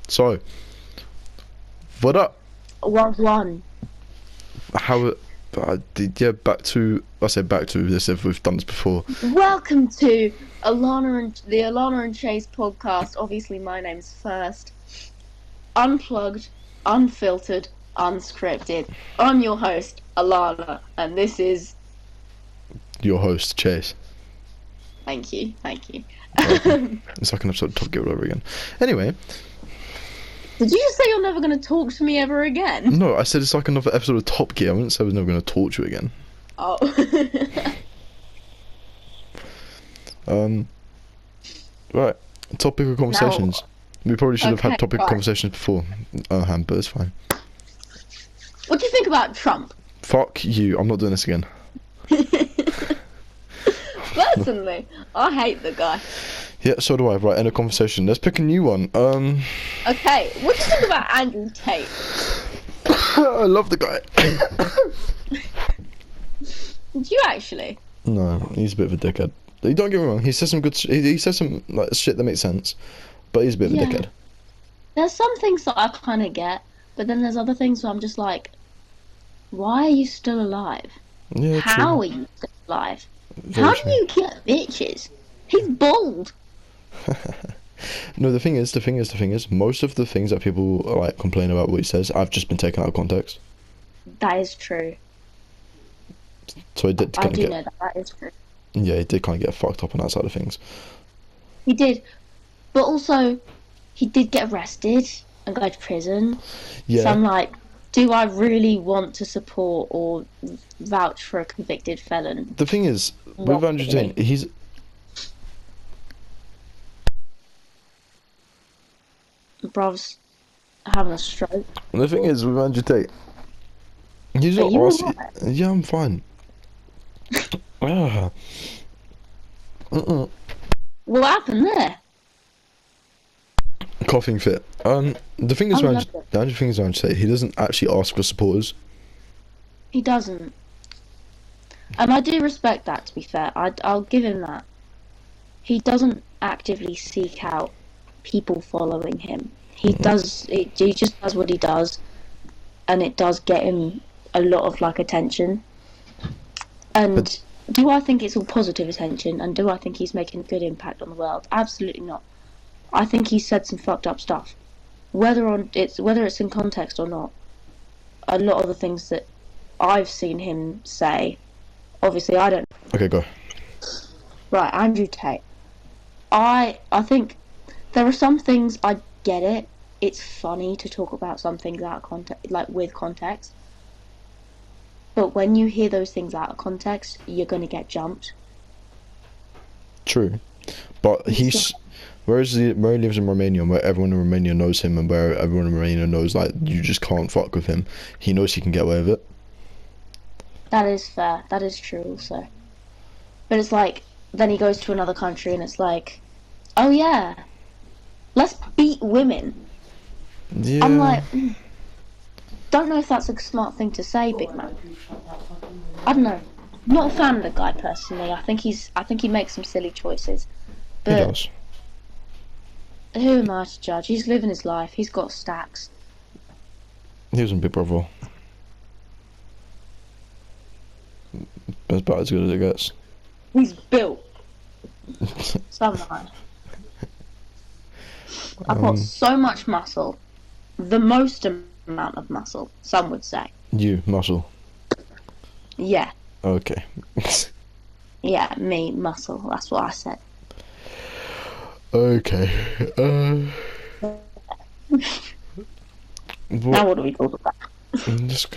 So, what up? 1-1. How? Yeah, back to. I say back to this if we've done this before. Welcome to the Alana and Chase podcast. Obviously, my name's first. Unplugged, unfiltered, unscripted. I'm your host, Alana, and this is. Your host, Chase. Thank you. It's like an episode of Top Gear all over again. Anyway. Did you just say you're never going to talk to me ever again? No, I said it's like another episode of Top Gear. I wouldn't say I was never going to talk to you again. Oh. Right. Topic of conversations. We probably should have had topic of conversations before. But it's fine. What do you think about Trump? Fuck you. I'm not doing this again. Personally, I hate the guy. Yeah, so do I. Right, end of conversation. Let's pick a new one. Okay, what do you think about Andrew Tate? I love the guy. Do you actually? No, he's a bit of a dickhead. Don't get me wrong. He says some good. He says some like shit that makes sense, but he's a bit of a dickhead. There's some things that I kind of get, but then there's other things where I'm just like, why are you still alive? Yeah, How true. are you still alive? Very How true. do you get bitches? He's bald. No, the thing is, most of the things that people like complain about what he says, I've just been taken out of context. That is true. So he did I kind of do get. know that. That is true. Yeah, he did kind of get fucked up on that side of things. He did, but also he did get arrested and go to prison. Yeah. So I'm like, do I really want to support or vouch for a convicted felon? The thing is, with Not Andrew really. Tate, he's. Bruv's having a stroke. The thing is, with Andrew Tate, he's Are not you asking. alright? Yeah, I'm fine. Ah. What happened there? Coughing fit. The thing is, Oh, with lovely. the Andrew thing is, with Andrew Tate, he doesn't actually ask for supporters. He doesn't. And I do respect that, to be fair. I'll give him that. He doesn't actively seek out people following him. He just does what he does, and it does get him a lot of like attention. And do I think it's all positive attention, and do I think he's making a good impact on the world? Absolutely not. I think he said some fucked up stuff. Whether it's in context or not, a lot of the things that I've seen him say, obviously I don't. Okay, go. Right, Andrew Tate. I think there are some things I get it. It's funny to talk about some things out of context, like with context. But when you hear those things out of context, you're gonna get jumped. True, but where he lives in Romania, where everyone in Romania knows him, and where everyone in Romania knows like you just can't fuck with him. He knows he can get away with it. That is fair. That is true also. But it's like, then he goes to another country and it's like, oh yeah, let's beat women. Yeah. I'm like, don't know if that's a smart thing to say, big man. I don't know. Not a fan of the guy personally. I think he makes some silly choices. He But does. who am I to judge? He's living his life. He's got stacks. He was in Big Brother. That's about as good as it gets. He's built. Somehow. I've got so much muscle. The most amount of muscle, some would say. You, muscle. Yeah. Okay. Yeah, me, muscle. That's what I said. Okay. Now what do we talk about? That's a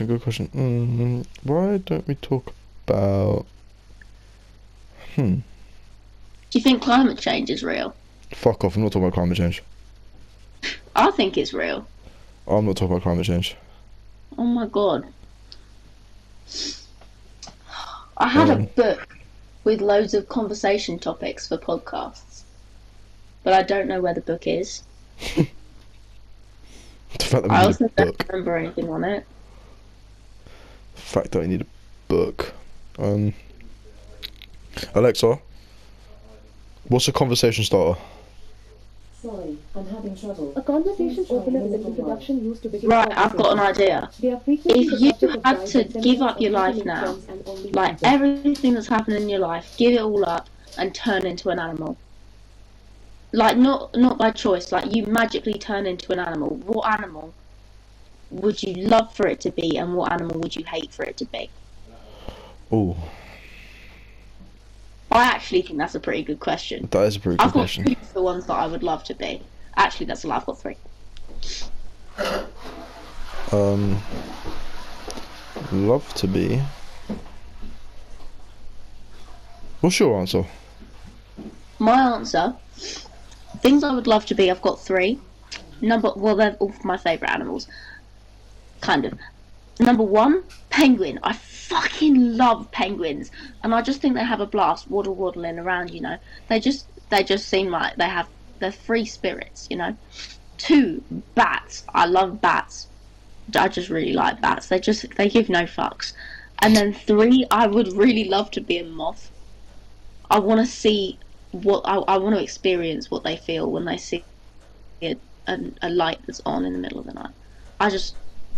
good question. Why don't we talk about... Do you think climate change is real? Fuck off, I'm not talking about climate change. I think it's real. I'm not talking about climate change. Oh my god. I had a book with loads of conversation topics for podcasts, but I don't know where the book is. The fact that we I need also a don't book. remember anything on it. The fact that I need a book. Alexa, what's a conversation starter? Sorry, I'm having trouble. A conversation opener is an introduction used to begin Right, I've got an idea. They are frequently the If you subject of had guides to and give seminars up your on how to life make now, friends and only like people. everything that's happening in your life, give it all up and turn into an animal. Like not by choice, like you magically turn into an animal. What animal would you love for it to be, and what animal would you hate for it to be? Oh, I actually think that's a pretty good question. that is a pretty good I've got question. two for the ones that I would love to be. Actually, that's a lie. I've got three. Love to be. What's your answer? My answer, things I would love to be. I've got three. Well, they're all my favourite animals. Kind of. Number one, penguin. I fucking love penguins, and I just think they have a blast waddling around. You know, they just seem like they're free spirits. You know. Two, bats. I love bats. I just really like bats. They give no fucks. And then three, I would really love to be a moth. I want to see I want to experience what they feel when they see a light that's on in the middle of the night.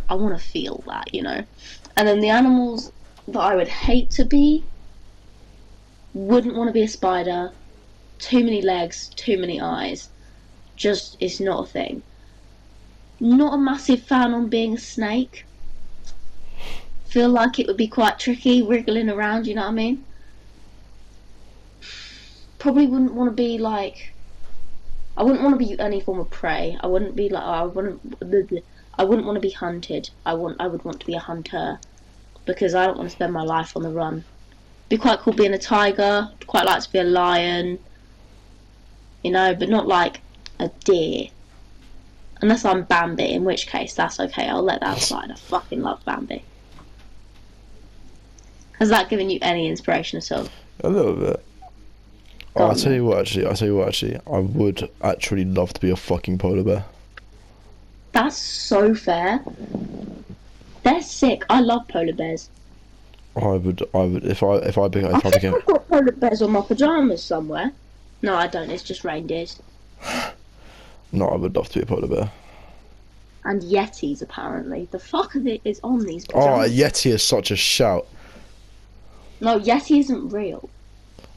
I want to feel that, you know. And then the animals that I would hate to be, wouldn't want to be a spider. Too many legs, too many eyes. Just, it's not a thing. Not a massive fan on being a snake. Feel like it would be quite tricky, wriggling around, you know what I mean? Probably wouldn't want to be like, I wouldn't want to be any form of prey. I wouldn't be like, I wouldn't want to be hunted. I would want to be a hunter, because I don't want to spend my life on the run. Be quite cool being a tiger. Quite like to be a lion, you know, but not like a deer. Unless I'm Bambi, in which case that's okay. I'll let that slide. I fucking love Bambi. Has that given you any inspiration at all? A little bit. Go I'll on, tell you what. Actually, I would actually love to be a fucking polar bear. That's so fair. They're sick. I love polar bears. I would. If I became. I think I've got polar bears on my pajamas somewhere. No, I don't. It's just reindeers. No, I would love to be a polar bear. And yetis, apparently. The fuck is on these Oh, a pajamas? yeti is such a shout. No, yeti isn't real.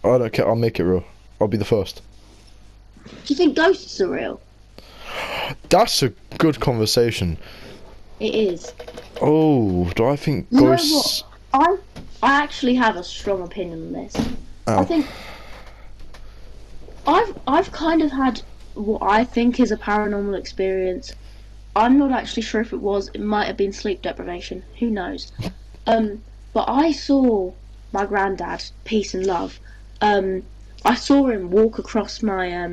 I don't care. I'll make it real. I'll be the first. Do you think ghosts are real? That's a good conversation. It is. Oh, do I think You know ghosts? what? I actually have a strong opinion on this. Oh. I think I've kind of had what I think is a paranormal experience. I'm not actually sure if it was. It might have been sleep deprivation. Who knows? But I saw my granddad, peace and love. I saw him walk across my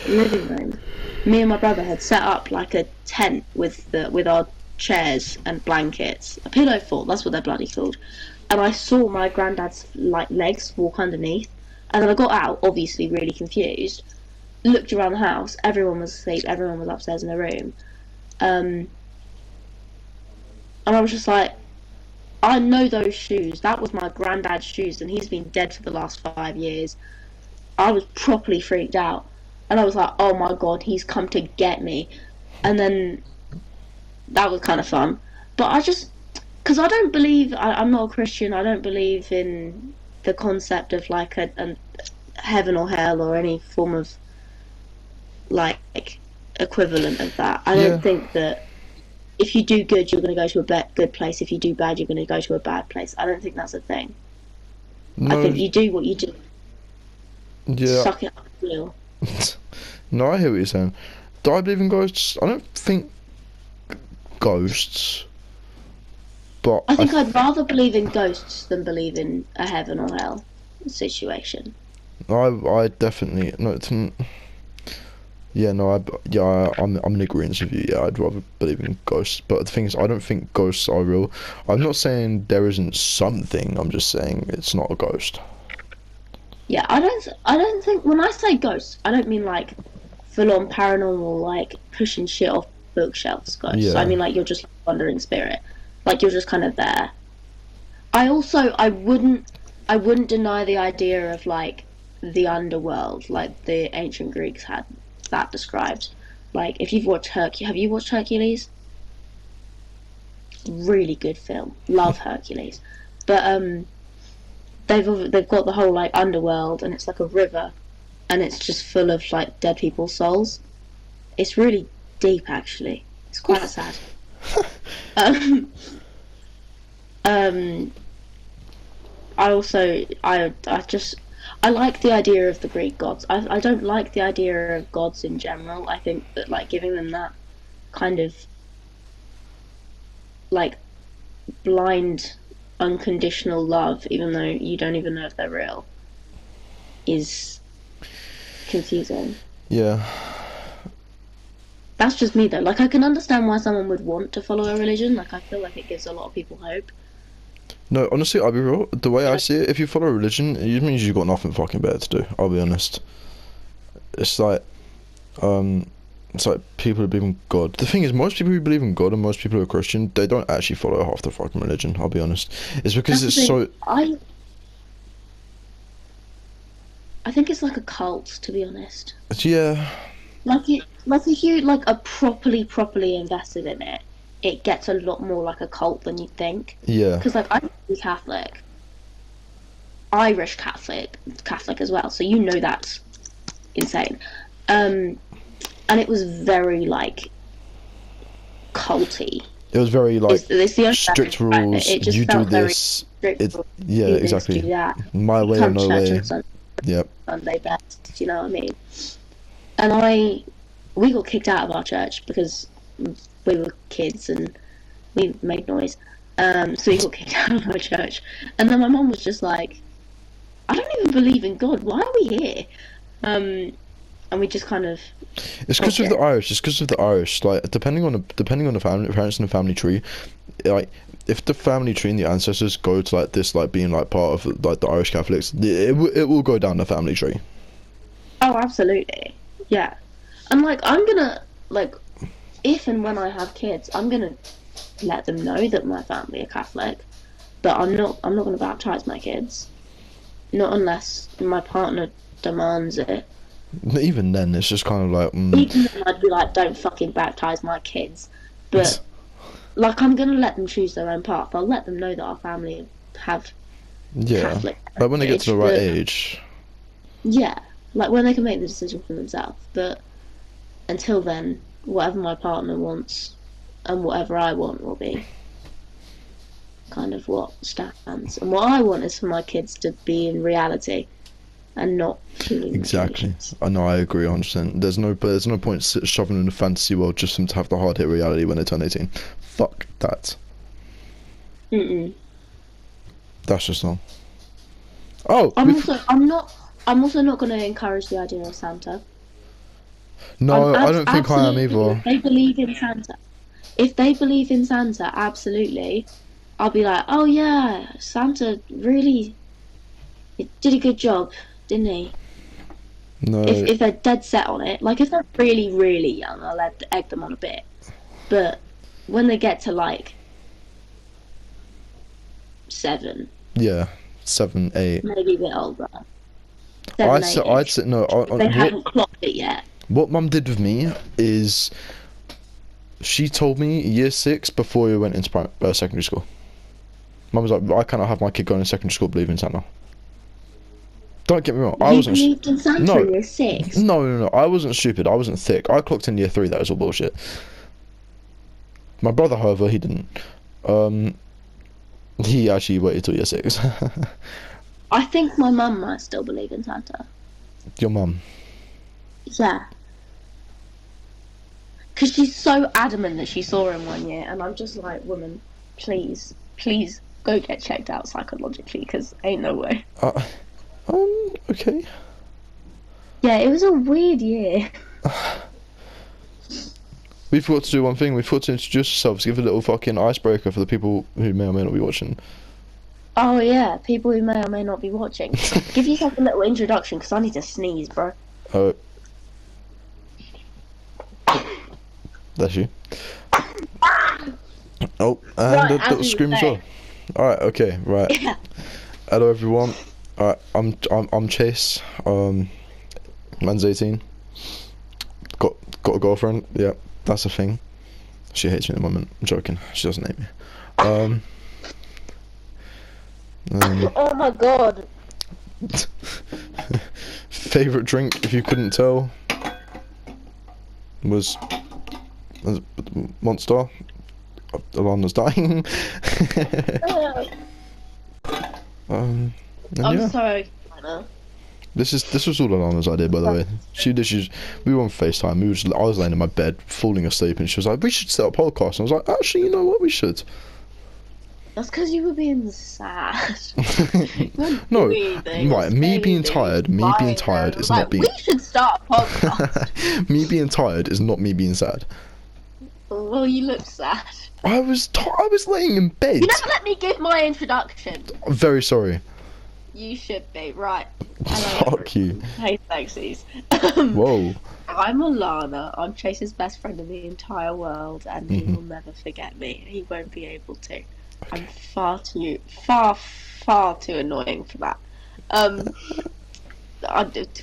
living room. Me and my brother had set up like a tent with our chairs and blankets, a pillow fort. That's what they're bloody called. And I saw my granddad's like legs walk underneath. And then I got out, obviously really confused. Looked around the house. Everyone was asleep. Everyone was upstairs in their room. And I was just like, I know those shoes. That was my granddad's shoes, and he's been dead for the last 5 years. I was properly freaked out, and I was like, oh my god, he's come to get me. And then that was kind of fun. But because I don't believe, I'm not a Christian, I don't believe in the concept of like a heaven or hell or any form of like equivalent of that. I don't think that if you do good, you're going to go to a good place. If you do bad, you're going to go to a bad place. I don't think that's a thing. No, I think you do what you do. yeah. Suck it up, real. No, I hear what you're saying. Do I believe in ghosts? I don't think ghosts. But I think I'd rather believe in ghosts than believe in a heaven or hell situation. I definitely no. Yeah, no, I'm in agreement with you. Yeah, I'd rather believe in ghosts. But the thing is, I don't think ghosts are real. I'm not saying there isn't something. I'm just saying it's not a ghost. Yeah, I don't think when I say ghosts, I don't mean like full on paranormal, like pushing shit off bookshelves ghosts. Yeah. I mean like you're just a wandering spirit, like you're just kind of there. I wouldn't deny the idea of like the underworld, like the ancient Greeks had. that described. Like, if you've watched have you watched Hercules? Really good film. Love Hercules. But they've got the whole like underworld, and it's like a river, and it's just full of like dead people's souls. It's really deep, actually. It's quite sad. I like the idea of the Greek gods. I don't like the idea of gods in general. I think that like giving them that kind of like blind unconditional love, even though you don't even know if they're real, is confusing. Yeah. That's just me though. Like, I can understand why someone would want to follow a religion. Like, I feel like it gives a lot of people hope. No, honestly, I'll be real. The way I see it, if you follow a religion, it means you've got nothing fucking better to do. I'll be honest. It's like people who believe in God. The thing is, most people who believe in God and most people who are Christian, they don't actually follow half the fucking religion. I'll be honest. It's because That's it's the thing. so. I think it's like a cult, to be honest. Yeah. Like if you like are properly invested in it, it gets a lot more like a cult than you'd think. Yeah. Because like I'm Catholic, Irish Catholic as well, so you know that's insane. And it was very like culty. It was very like it's the strict rules. It just you felt do this. Strict Yeah, do exactly. This, do that. My way or Come no to church way. on Yep. Sunday best. Do you know what I mean? And we got kicked out of our church because we were kids and we made noise. So we got kicked out of our church. And then my mum was just like, I don't even believe in God. Why are we here? And we just kind of. It's because of the Irish. It's because of the Irish. Like depending on the family, parents in the family tree, like if the family tree and the ancestors go to like this, like being like part of like the Irish Catholics, it will go down the family tree. Oh, absolutely. Yeah. And like I'm gonna like, if and when I have kids, I'm gonna let them know that my family are Catholic, but I'm not gonna baptize my kids, not unless my partner demands it. Even then, it's just kind of like. Even then, I'd be like, don't fucking baptize my kids, but like I'm gonna let them choose their own path. I'll let them know that our family have Catholic. Like when they get to the right age. Yeah, like when they can make the decision for themselves. But until then, whatever my partner wants and whatever I want will be kind of what stands. And what I want is for my kids to be in reality and not feeling exactly. I know, I agree 100%. There's no point shoving them in a fantasy world just for them to have the hard hit reality when they turn 18. Fuck that. That's just not. Oh, I'm also not going to encourage the idea of Santa. No, I don't think I am either. If they believe in Santa, absolutely, I'll be like, oh yeah, Santa really did a good job, didn't he? No. If they're dead set on it, like if they're really, really young, I'll egg them on a bit. But when they get to like 7. Yeah, 7, 8. Maybe a bit older. I'd say no. They haven't clocked it yet. What Mum did with me is, she told me year 6 before we went into secondary school. Mum was like, I cannot have my kid going to secondary school believing in Santa. Don't get me wrong. I wasn't. Believed in Santa in year 6? No. I wasn't stupid. I wasn't thick. I clocked in year 3. That was all bullshit. My brother, however, he didn't. He actually waited till year 6. I think my mum might still believe in Santa. Your mum? Yeah. Because she's so adamant that she saw him one year, and I'm just like, woman, please go get checked out psychologically, because ain't no way. Okay. Yeah, it was a weird year. We forgot to do one thing. We forgot to introduce ourselves, give a little fucking icebreaker for the people who may or may not be watching. Oh yeah, people who may or may not be watching. Give yourself a little introduction, because I need to sneeze, bro. Oh. That's you. Oh, and Right, a little scream as well. Alright, okay, right. Yeah. Hello everyone. Alright, I'm Chase. Man's 18. Got a girlfriend? Yeah, that's a thing. She hates me at the moment. I'm joking. She doesn't hate me. Um, Oh my god. favorite drink, if you couldn't tell, was Monster. Alana's dying. And I'm yeah. sorry, Anna. This was all Alana's idea, by the way. We were on FaceTime. I was laying in my bed, falling asleep, and she was like, "We should set up a podcast." And I was like, "Actually, you know what? We should." That's because you were being sad. No, right. Me being tired is not being. We should start a podcast. Me being tired is not me being sad. Well, you look sad. I was laying in bed. You never let me give my introduction. I'm very sorry. You should be, right. Hello, Fuck you. Hey, Sexies. Whoa. I'm Alana. I'm Chase's best friend in the entire world, and he Mm-hmm. will never forget me. He won't be able to. I'm far too annoying for that.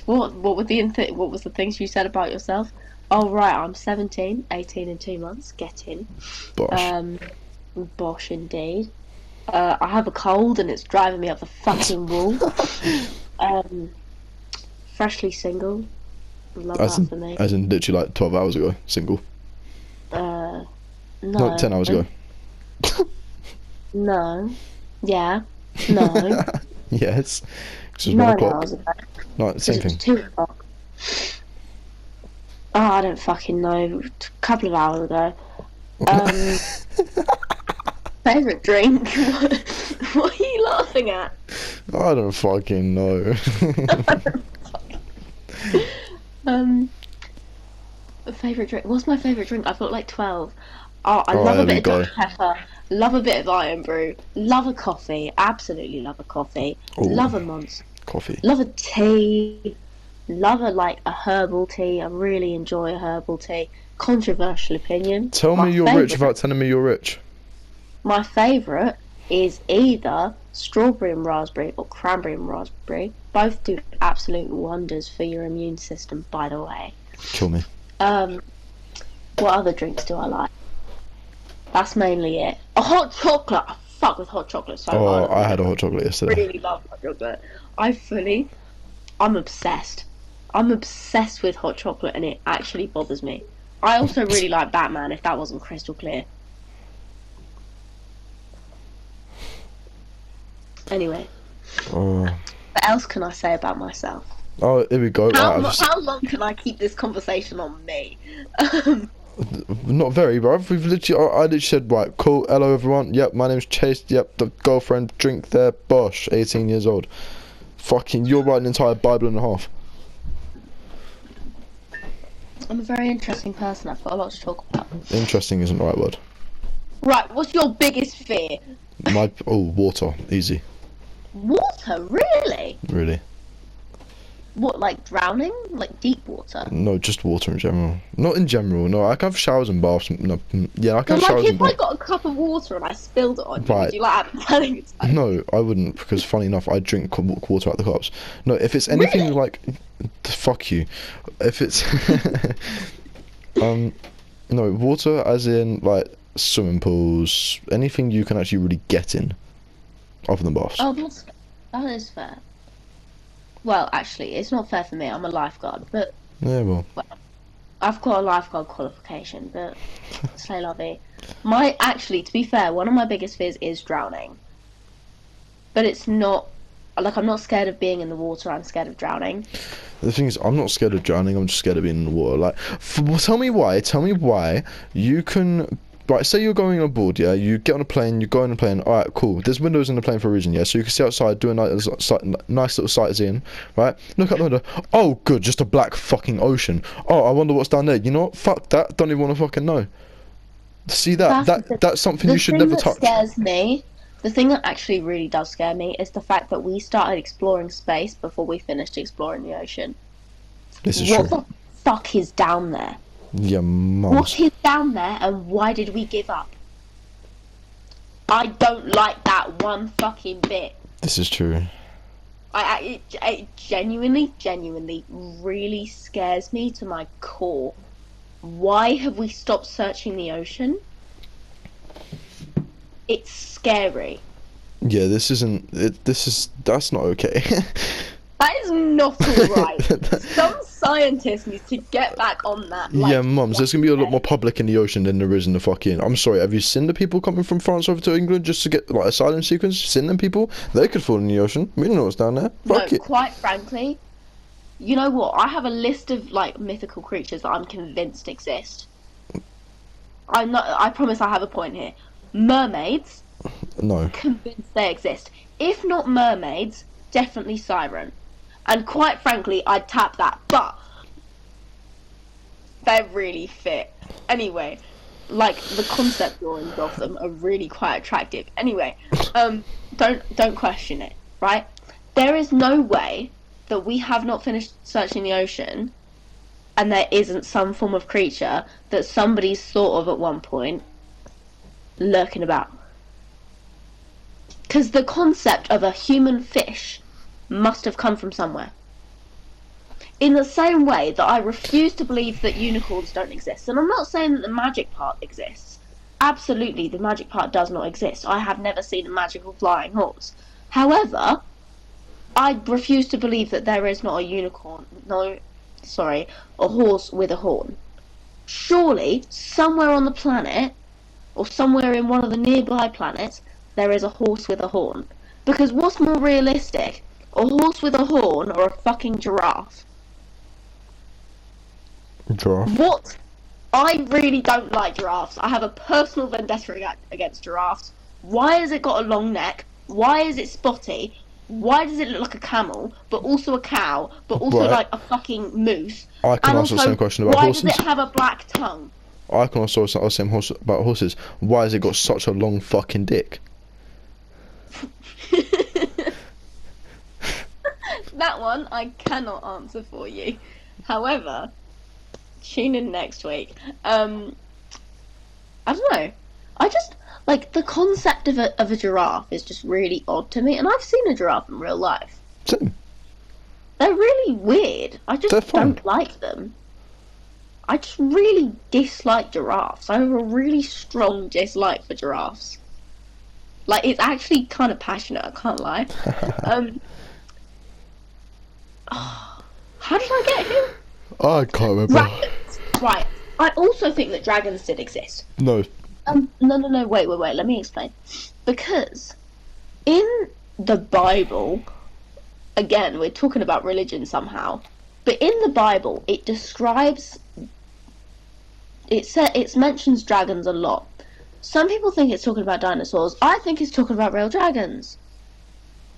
What was the things you said about yourself? Oh right, I'm 17, 18 in 2 months. Get in. Bosh. Bosh indeed. I have a cold and it's driving me up the fucking wall. Freshly single. Love that for me. As in literally like 12 hours ago, single. No. No, 10 hours ago. No. Yeah. No. Yes. 'Cause it was 1 9 o'clock. hours ago. No, same thing. 2 o'clock. Oh, I don't fucking know. A couple of hours ago. Favourite drink? What are you laughing at? I don't fucking know. Favourite drink? What's my favourite drink? I've got like 12. Oh, I love there a bit we of go. Dr Pepper. Love a bit of Iron Brew. Love a coffee. Absolutely love a coffee. Ooh. Love a monster. Coffee. Love a tea. Love a herbal tea. I really enjoy a herbal tea. Controversial opinion. Tell me you're rich without telling me you're rich. My favourite is either strawberry and raspberry or cranberry and raspberry. Both do absolute wonders for your immune system, by the way. Kill me. What other drinks do I like? That's mainly it. A hot chocolate. I fuck with hot chocolate so Oh, hard. I had a hot chocolate I yesterday. really love hot chocolate. I'm obsessed. I'm obsessed with hot chocolate and it actually bothers me. I also really like Batman, if that wasn't crystal clear. Anyway, Oh, what else can I say about myself? here we go. How long can I keep this conversation on me? Not very, bro. I literally said, right, cool, hello everyone. Yep, my name's Chase. Yep, the girlfriend, drink there, Bosh, 18 years old. Fucking, you're writing an entire Bible and a half. I'm a very interesting person. I've got a lot to talk about. Interesting isn't the right word. Right, what's your biggest fear? Water, easy, Water, really? really. What, like drowning? Like deep water? No, just water in general. Not in general. No, I can have showers and baths. No, yeah, I can So, have showers like, and if I baths. got a cup of water and I spilled it on you, Right. would you like have telling it? No, I wouldn't, because funny enough, I drink water out the cups. No, if it's anything Really? like, fuck you. If it's, no, water as in like swimming pools, anything you can actually really get in, other than baths. Oh, that is fair. Well, actually, it's not fair for me. I'm a lifeguard, but Yeah, well, I've got a lifeguard qualification, but say la vie. Actually, to be fair, one of my biggest fears is drowning. But it's not, like, I'm not scared of being in the water, I'm scared of drowning. the thing is, I'm not scared of drowning. I'm just scared of being in the water. Like, tell me why you can. Right, say you're going on board, yeah, you get on a plane, you go on a plane, alright, cool, there's windows in the plane for a reason, yeah, so you can see outside, do a nice little sightseeing, right, look out the window, oh good, just a black fucking ocean, oh, I wonder what's down there, you know what, fuck that, don't even want to fucking know. See that's something you should never touch. The thing that scares me, the thing that actually really does scare me, is the fact that we started exploring space before we finished exploring the ocean. This is What true. the fuck is down there? Yeah, mum. What is down there and why did we give up? I don't like that one fucking bit. This is true. It genuinely really scares me to my core. why have we stopped searching the ocean? It's scary. Yeah, this isn't. That's not okay. That is not alright. Some scientist needs to get back on that. Like, Yeah, mums, there's gonna be a lot more public in the ocean than there is in the fucking. I'm sorry, have you seen the people coming from France over to England just to get like asylum seekers? Seen them people? They could fall in the ocean. We don't know what's down there. Fuck no, it. quite frankly, you know what? I have a list of like mythical creatures that I'm convinced exist. I promise I have a point here. Mermaids, No. convinced they exist. If not mermaids, definitely siren. And quite frankly, I'd tap that, but they're really fit. Anyway, like the concept drawings of them are really quite attractive. Anyway, don't question it, right? There is no way that we have not finished searching the ocean and there isn't some form of creature that somebody's thought of at one point lurking about. Because the concept of a human fish must have come from somewhere. In the same way that I refuse to believe that unicorns don't exist. And I'm not saying that the magic part exists. Absolutely, the magic part does not exist. I have never seen a magical flying horse. However, I refuse to believe that there is not a unicorn. No, sorry, a horse with a horn. Surely, somewhere on the planet, or somewhere in one of the nearby planets, there is a horse with a horn. Because what's more realistic? A horse with a horn or a fucking giraffe? Giraffe. What? I really don't like giraffes. I have a personal vendetta against giraffes. Why has it got a long neck? Why is it spotty? Why does it look like a camel, but also a cow, but also Right. like a fucking moose? I can And ask the also, same question about why horses. does it have a black tongue? I can also ask the same about horses. Why has it got such a long fucking dick? That one I cannot answer for you. However, tune in next week. I don't know. I just like the concept of a giraffe is just really odd to me, and I've seen a giraffe in real life. Same. They're really weird. I They're just fun. don't like them. I just really dislike giraffes. I have a really strong dislike for giraffes. Like, it's actually kind of passionate, I can't lie. How did I get here? I can't remember. Dragons. Right. I also think that dragons did exist. No. No, wait, let me explain. Because in the Bible, again, we're talking about religion somehow, but in the Bible, it describes, it mentions dragons a lot. Some people think it's talking about dinosaurs. I think it's talking about real dragons.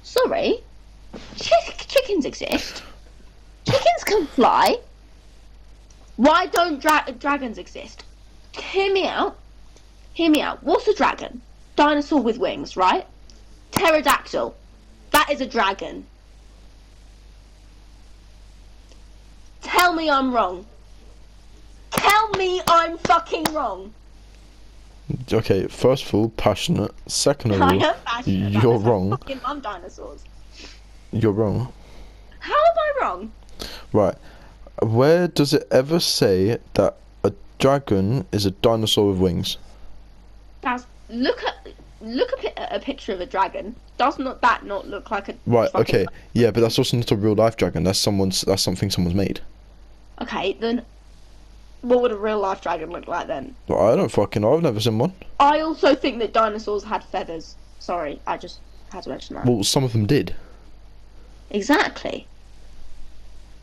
Sorry. Chickens exist. Chickens can fly. Why don't dragons exist? Hear me out. What's a dragon? Dinosaur with wings, right? Pterodactyl. That is a dragon. Tell me I'm wrong. Tell me I'm fucking wrong. Okay, first of all, passionate. Second of I all, am passionate about you're this. I wrong. fucking love dinosaurs. You're wrong. How am I wrong? Right. Where does it ever say that a dragon is a dinosaur with wings? Look at a picture of a dragon. Does not that not look like a Right, fucking okay. Yeah, but that's also not a real life dragon. That's something someone's made. Okay, then what would a real life dragon look like then? Well, I don't fucking know. I've never seen one. I also think that dinosaurs had feathers. Sorry, I just had to mention that. Well, some of them did. Exactly.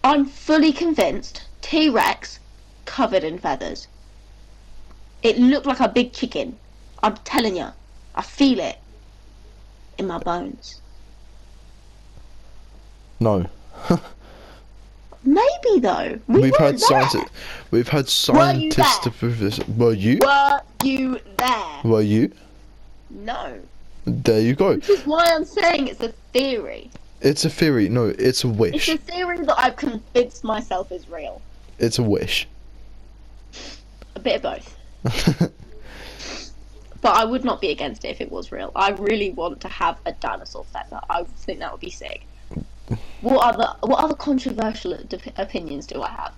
I'm fully convinced T-Rex covered in feathers. It looked like a big chicken. I'm telling you. I feel it in my bones. No. Maybe though. We've had there. scientists to prove this. Were you? Were you there? Were you? No. There you go. Which is why I'm saying it's a theory. It's a theory. No, it's a wish. It's a theory that I've convinced myself is real. It's a wish. A bit of both. But I would not be against it if it was real. I really want to have a dinosaur feather. I think that would be sick. What other controversial opinions do I have?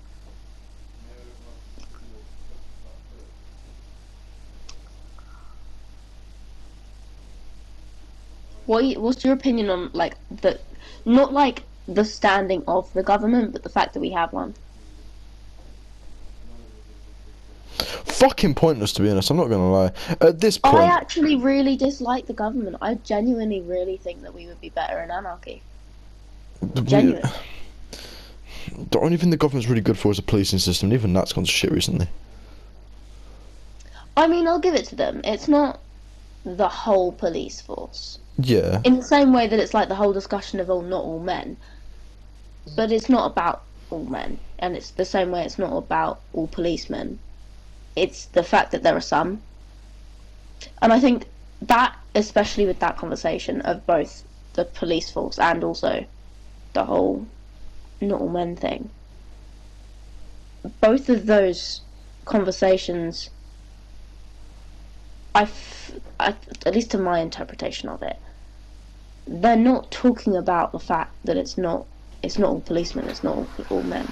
What's your opinion on like the, not like the standing of the government, but the fact that we have one? Fucking pointless, to be honest. I'm not gonna lie. At this I point, actually really dislike the government. I genuinely really think that we would be better in anarchy. Genuine. the only thing the government's really good for is the policing system. And even that's gone to shit recently. I mean, I'll give it to them. It's not the whole police force. Yeah. In the same way that it's like the whole discussion of, oh, not all men. But it's not about all men. And it's the same way it's not about all policemen. It's the fact that there are some. And I think that, especially with that conversation of both the police force and also the whole not all men thing, both of those conversations, at least to my interpretation of it, they're not talking about the fact that it's not all policemen, it's not all men.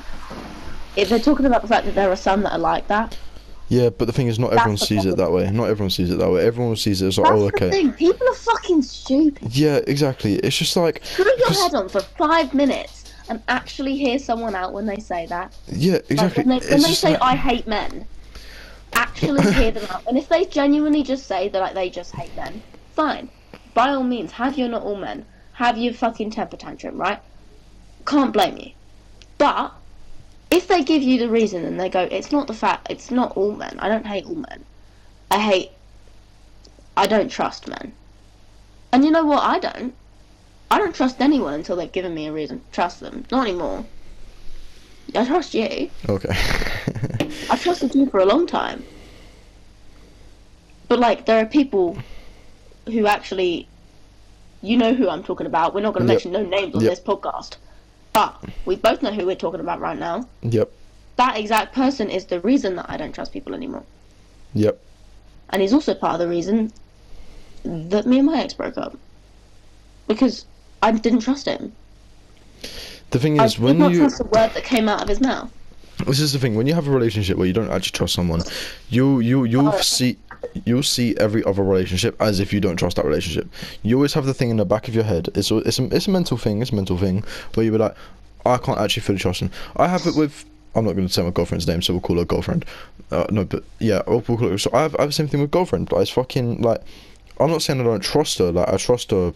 If they're talking about the fact that there are some that are like that. Yeah, but the thing is, not everyone sees it that way. Not everyone sees it that way. Everyone sees it as like, That's oh, okay. the thing. People are fucking stupid. Yeah, exactly. It's just like, Put your head on for 5 minutes and actually hear someone out when they say that. yeah, exactly. Like when they say like, I hate men, actually hear them out. And if they genuinely just say that like they just hate men, fine. By all means, have your not all men. Have your fucking temper tantrum, right? Can't blame you. But if they give you the reason and they go, it's not the fact, it's not all men. I don't hate all men. I don't trust men. And you know what? I don't trust anyone until they've given me a reason to trust them. Not anymore. I trust you. okay. I've trusted you for a long time. But like, there are people who actually, you know who I'm talking about. We're not going to mention no names on this podcast. But we both know who we're talking about right now. Yep. That exact person is the reason that I don't trust people anymore. Yep. And he's also part of the reason that me and my ex broke up. Because I didn't trust him. The thing is, I when did not you... trust the word that came out of his mouth. This is the thing. When you have a relationship where you don't actually trust someone, you'll see every other relationship as if you don't trust that relationship. You always have the thing in the back of your head. It's a mental thing. It's a mental thing where you be like, I can't actually fully trust him. I have it with. I'm not going to say my girlfriend's name, so we'll call her girlfriend. No, but yeah, we'll call her. So I have the same thing with girlfriend. But it's fucking like, I'm not saying I don't trust her. Like I trust her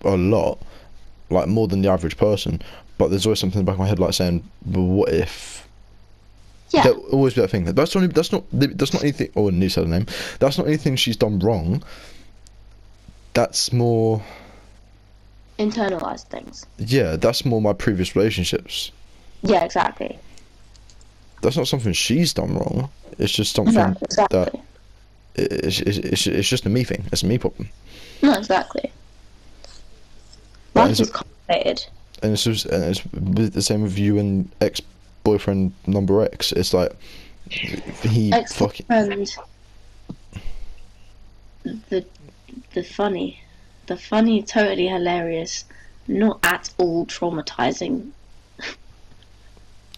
a lot, like more than the average person. But there's always something in the back of my head like saying, but what if? Yeah. There'll always be that thing. That's not anything. Oh, new said her name. That's not anything she's done wrong. That's more Internalized things. Yeah, that's more my previous relationships. Yeah, exactly. That's not something she's done wrong. It's just something that it's just a me thing. It's a me problem. No, exactly. Life is complicated. And it's the same with you and ex-boyfriend number X. It's like he fucking the funny, totally hilarious, not at all traumatizing.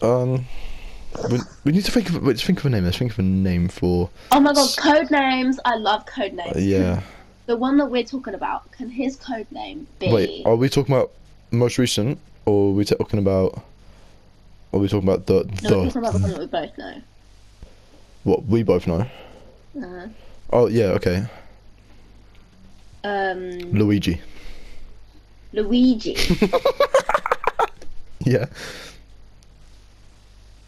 We need to think of a name. Let's think of a name for. Oh my god, code names! I love code names. Yeah. The one that we're talking about, can his code name be? Wait, are we talking about most recent, or are we talking about? Are we talking about the? No, we're talking about the one that we both know. What we both know. Oh yeah, okay. Luigi. Luigi. Yeah.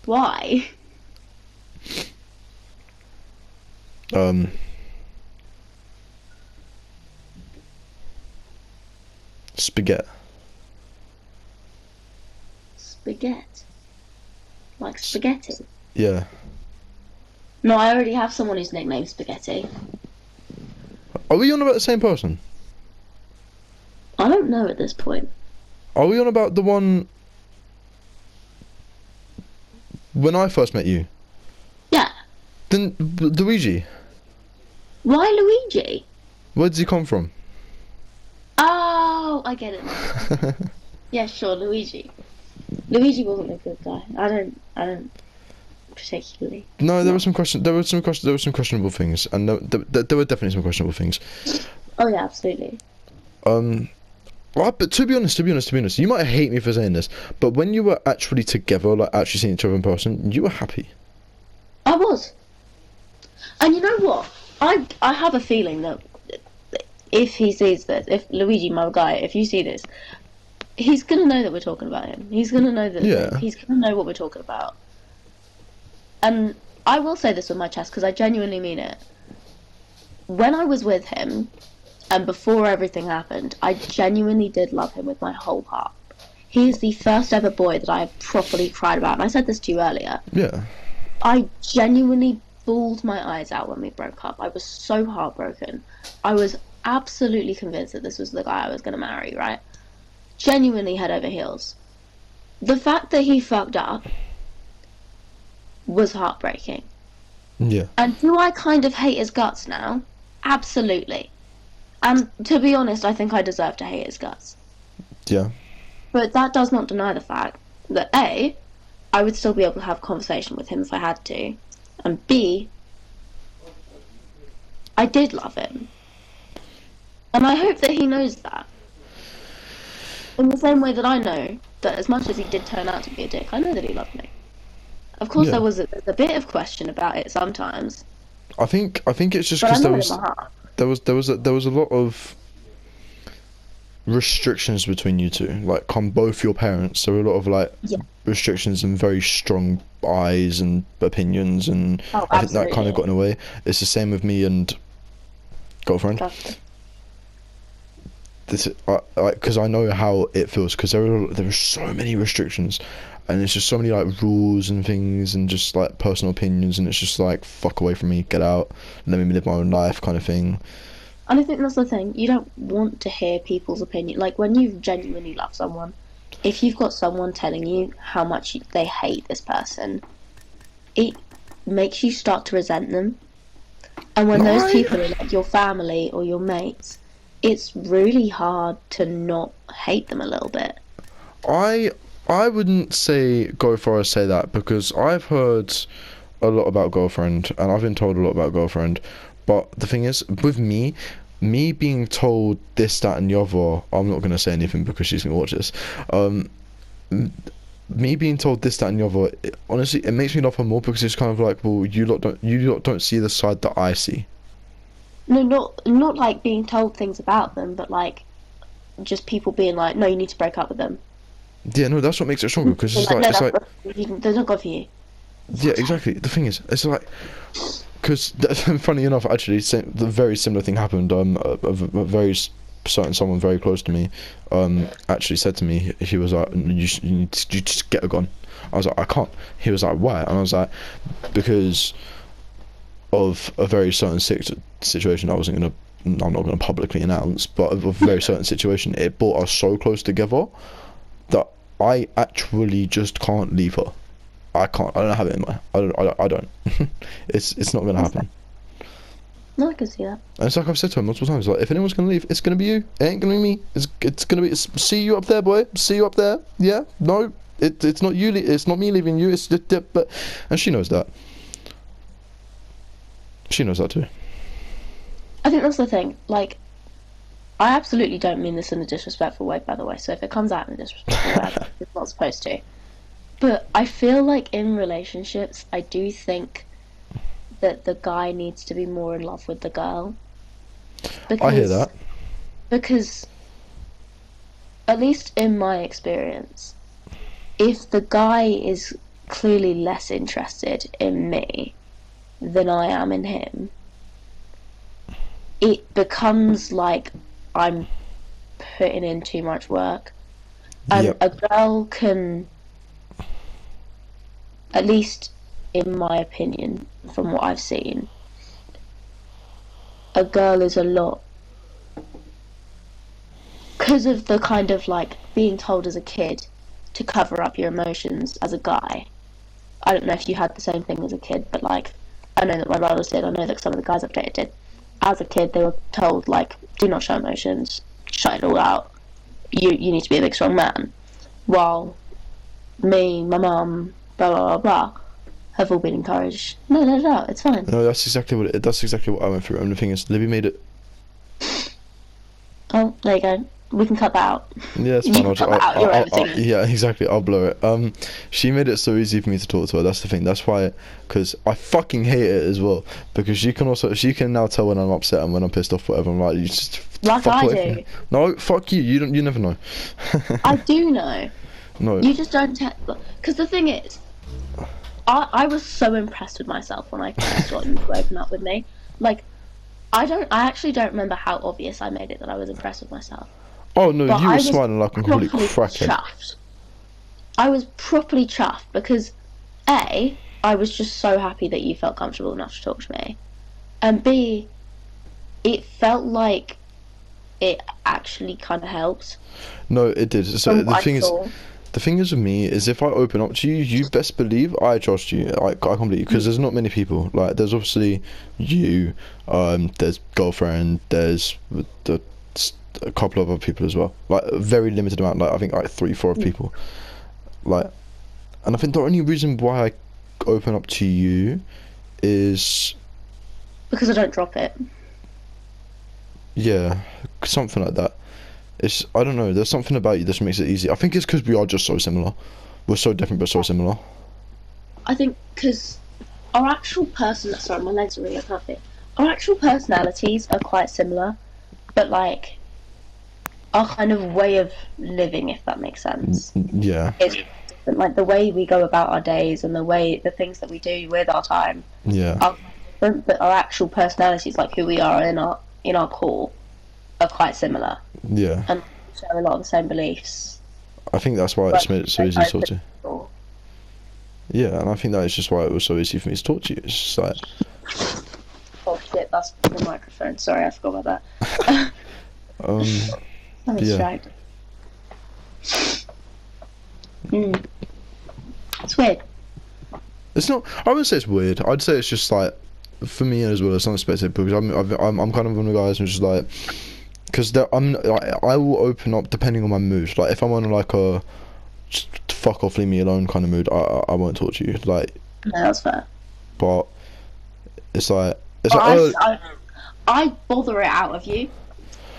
Why? Spaghetti. Spaghetti. Like spaghetti? Yeah. No, I already have someone who's nicknamed Spaghetti. Are we on about the same person? I don't know at this point. Are we on about the one when I first met you? Yeah. Then Luigi. Why Luigi? Where does he come from? Oh, I get it now. Yeah, sure, Luigi. Luigi wasn't a good guy. I don't particularly. No, there were some questionable things, and there were definitely some questionable things. Oh yeah, absolutely. Well, but to be honest, you might hate me for saying this, but when you were actually together, like actually seeing each other in person, you were happy. I was. And you know what? I have a feeling that if he sees this, if Luigi, my guy, if you see this, he's gonna know that we're talking about him. He's gonna know that Yeah. he's gonna know what we're talking about. And I will say this with my chest because I genuinely mean it. When I was with him, and before everything happened, I genuinely did love him with my whole heart. He is the first ever boy that I have properly cried about, and I said this to you earlier. Yeah. I genuinely bawled my eyes out when we broke up. I was so heartbroken. I was absolutely convinced that this was the guy I was going to marry, right? Genuinely head over heels. The fact that he fucked up was heartbreaking. Yeah. And do I kind of hate his guts now? Absolutely. And to be honest, I think I deserve to hate his guts. Yeah. But that does not deny the fact that A, I would still be able to have a conversation with him if I had to, and B, I did love him. And I hope that he knows that. In the same way that I know that as much as he did turn out to be a dick, I know that he loved me. Of course, Yeah. there was a bit of question about it sometimes, I think it's just but I because know it in my heart. there was a lot of restrictions between you two, like on both your parents. There were a lot of like Yeah. restrictions and very strong eyes and opinions, and Oh, I think that kind absolutely. of got in the way. It's the same with me and girlfriend. Trust. This because I know how it feels, because there are so many restrictions, and it's just so many like rules and things and just like personal opinions, and it's just like fuck away from me, get out, let me live my own life kind of thing. And I think that's the thing. You don't want to hear people's opinion. Like, when you genuinely love someone, if you've got someone telling you how much they hate this person, it makes you start to resent them. And when those Right. people are like your family or your mates, it's really hard to not hate them a little bit. I wouldn't say go far as say that, because I've heard a lot about girlfriend and I've been told a lot about girlfriend, but the thing is with me being told this, that and the other, I'm not gonna say anything because she's gonna watch this. Um, m- Me being told this, that and the other, honestly, it makes me love her more, because it's kind of like, well, you lot don't see the side that I see. No, not like being told things about them, but like just people being like, no, you need to break up with them. Yeah, no, that's what makes it stronger, because Being it's like no, it's like. they're not good for you. Yeah, exactly. The thing is, it's like, because funny enough, actually, the very similar thing happened. A very certain someone very close to me, actually said to me, he was like, you just get a gun. I was like, I can't. He was like, why? And I was like, because of a very certain situation. I'm not gonna publicly announce, but of a very certain situation, it brought us so close together that I actually just can't leave her. I can't. I don't have it in my. I don't. It's not gonna happen. No, I can see that. And it's like I've said to her multiple times. Like, if anyone's gonna leave, it's gonna be you. It ain't gonna be me. It's gonna be. See you up there, boy. See you up there. Yeah. No. It's not you. It's not me leaving you. It's just, but, and she knows that. She knows that too. I think that's the thing. Like, I absolutely don't mean this in a disrespectful way, by the way. So if it comes out in a disrespectful way, it's not supposed to. But I feel like in relationships, I do think that the guy needs to be more in love with the girl. I hear that. Because, at least in my experience, if the guy is clearly less interested in me than I am in him, it becomes like I'm putting in too much work. And Yep. a girl can, at least in my opinion, from what I've seen, a girl is a lot, because of the kind of like being told as a kid to cover up your emotions as a guy. I don't know if you had the same thing as a kid, but like, I know that my brothers did, I know that some of the guys I've dated did. As a kid, they were told, like, do not show emotions, shut it all out. You need to be a big, strong man. While me, my mum, blah, blah, blah, blah, have all been encouraged, no, it's fine. No, that's exactly what I went through. And the thing is, Libby made it. Oh, There you go. We can cut that out. Yeah, it's You fine. can cut that out. You're overthinking it. Yeah, exactly. I'll blow it. She made it so easy for me to talk to her. That's the thing. That's why, because I fucking hate it as well. Because she can now tell when I'm upset and when I'm pissed off, whatever. I'm like, you just Like fuck I away from do. me. No, fuck you. You never know. I do know. No. You just don't tell. Because the thing is, I was so impressed with myself when I first got you to open up with me. Like, I actually don't remember how obvious I made it that I was impressed with myself. Oh no, But you I were was smiling like a complete properly crackhead. chuffed. I was properly chuffed because A, I was just so happy that you felt comfortable enough to talk to me, and B, it felt like it actually kind of helped. No, it did. So From the what I thing is, saw. the thing is with me is if I open up to you, you best believe I trust you. I completely, because there's not many people. Like there's obviously you, there's girlfriend, there's a couple of other people as well. Like a very limited amount. Like I think like 3-4 people. Like, and I think the only reason why I open up to you is Because I don't drop it. yeah, something like that. It's I don't know. There's something about you that makes it easy. I think it's because we are just so similar. We're so different but so similar. I think because our actual sorry, my legs are really unhealthy. Our actual personalities are quite similar, but like our kind of way of living, if that makes sense, Yeah. is different. Like the way we go about our days and the things that we do with our time Yeah. are different, but our actual personalities, like who we are in our core, are quite similar Yeah. and share a lot of the same beliefs. I think that's why it's made it so easy to talk to. Or- Yeah, and I think that is just why it was so easy for me to talk to you. It's just like Oh shit, that's the microphone. Sorry, I forgot about that. I'm yeah. distracted. It's weird. It's not. I wouldn't say it's weird. I'd say it's just like for me as well. It's unexpected because I'm kind of one of the guys who's just like because I will open up depending on my mood. Like if I'm on like a just fuck off, leave me alone kind of mood, I won't talk to you. Like, No, that's fair. but it's like I bother it out of you.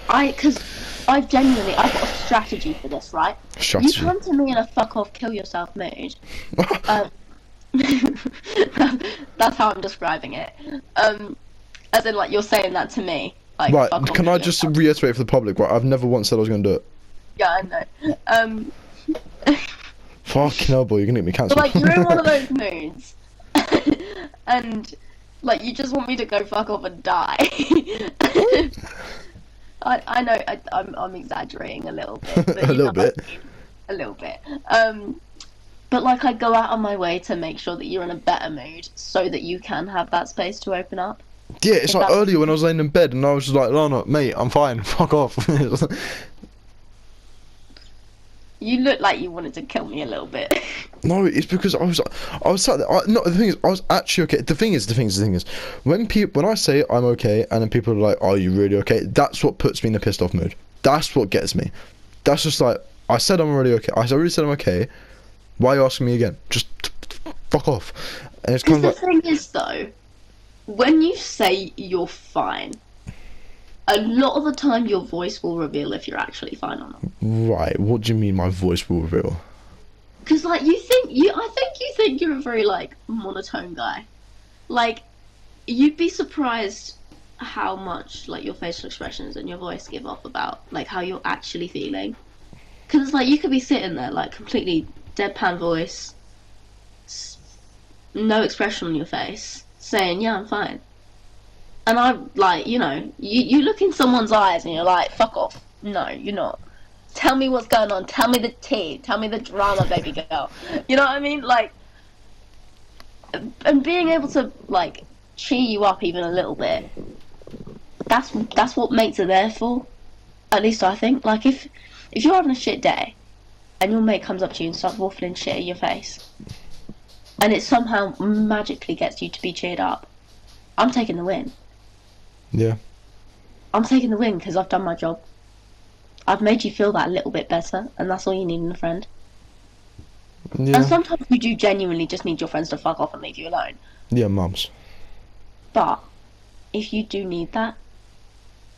Because I've got a strategy for this, right? strategy. You come to me in a fuck off, kill yourself mood. That's how I'm describing it. As in, like, you're saying that to me. Like, Right, fuck off, can kill I just yourself. reiterate for the public? Right, I've never once said I was going to do it. Yeah, I know. Fucking hell, boy, you're going to get me But, cancelled. like, you're in one of those moods. And, like, you just want me to go fuck off and die. I know, I'm exaggerating a little bit. But A little bit. A little bit. But like I go out on my way to make sure that you're in a better mood so that you can have that space to open up. Yeah, it's If like that- earlier when I was laying in bed and I was just like, no, no, mate, I'm fine, fuck off. You look like you wanted to kill me a little bit. No, it's because I was sat there. No, the thing is, I was actually okay. The thing is, when I say I'm okay, and then people are like, "Are you really okay?" That's what puts me in a pissed off mood. That's what gets me. That's just like I said I'm already okay. I already said I'm okay. Why are you asking me again? Just fuck off. And it's kind Because of the like thing is though, when you say you're fine, a lot of the time your voice will reveal if you're actually fine or not. right. What do you mean my voice will reveal? Because like I think you think you're a very like monotone guy. Like you'd be surprised how much like your facial expressions and your voice give off about like how you're actually feeling. Because it's like you could be sitting there like completely deadpan voice, no expression on your face, saying yeah I'm fine. And I'm like, you look in someone's eyes and you're like, fuck off. No, you're not. Tell me what's going on. Tell me the tea. Tell me the drama, baby girl. You know what I mean? Like, and being able to like cheer you up even a little bit. That's what mates are there for. At least I think. Like, if you're having a shit day, and your mate comes up to you and starts waffling shit in your face, and it somehow magically gets you to be cheered up, I'm taking the win. Yeah. I'm taking the win because I've done my job. I've made you feel that a little bit better, and that's all you need in a friend. And Yeah. sometimes you do genuinely just need your friends to fuck off and leave you alone. Yeah, mums. But if you do need that,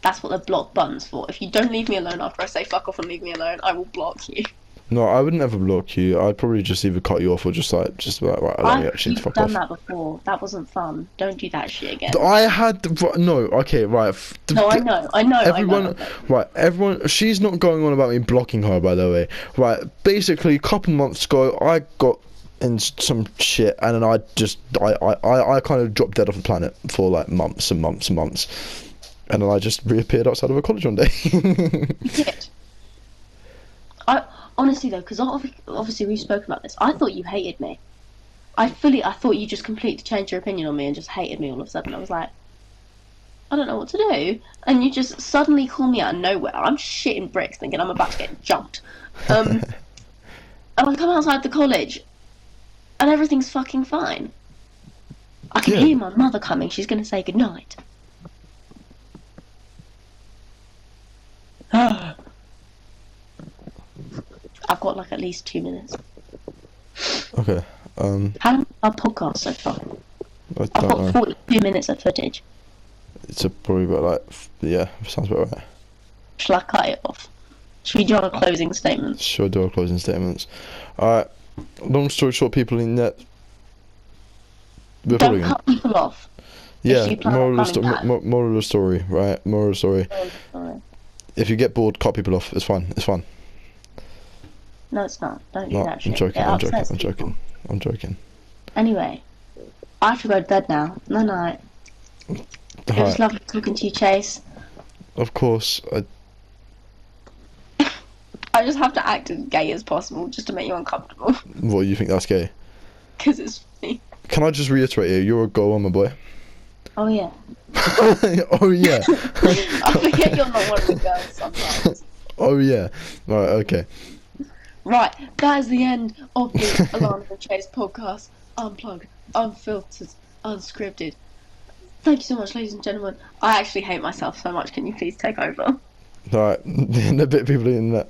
That's what the block button's for. If you don't leave me alone after I say fuck off and leave me alone, I will block you. No, I would never block you. I'd probably just either cut you off or just be like, right, allow me actually to You've fuck done off. that before. That wasn't fun. Don't do that shit again. I had no. Okay, right. No, I know. Everyone, right? Everyone. She's not going on about me blocking her, by the way. Right. Basically, a couple months ago, I got in some shit, and then I kind of dropped dead off the planet for like months and months and months, and then I just reappeared outside of a college one day. You did. Honestly though, because obviously we've spoken about this. I thought you hated me. I thought you just completely changed your opinion on me and just hated me all of a sudden. I was like, I don't know what to do. And you just suddenly call me out of nowhere. I'm shitting bricks thinking I'm about to get jumped. And I come outside the college and everything's fucking fine. I can hear my mother coming. She's going to say goodnight. I've got like at least 2 minutes. Okay. How long is our podcast so far? I I've don't got know. 42 minutes of footage. It's probably about like yeah, sounds about right. Shall I cut it off? Should we do our closing statements? Sure, do our closing statements. Alright. Long story short, people in that. We're Don't probably cut people off. yeah. you plan on Moral of, coming back. moral of the story, right? Moral of the story. Oh, sorry. If you get bored, cut people off. It's fine. It's fine. No, it's not. Don't do No, that I'm shit. joking. It I'm joking. upsets I'm people. joking. I'm joking. Anyway, I have to go to bed now. No night. It was Alright. lovely talking to you, Chase. Of course. I just have to act as gay as possible just to make you uncomfortable. What, you think that's gay? Because it's funny. Can I just reiterate here? You're a go on, my boy. Oh, yeah. Oh yeah. I forget you're not one of the girls sometimes. Oh yeah. Right. Okay. Right, that is the end of the Alana and Chase podcast. Unplugged, unfiltered, unscripted. Thank you so much, ladies and gentlemen. I actually hate myself so much. Can you please take over? Alright. In a bit, people in that.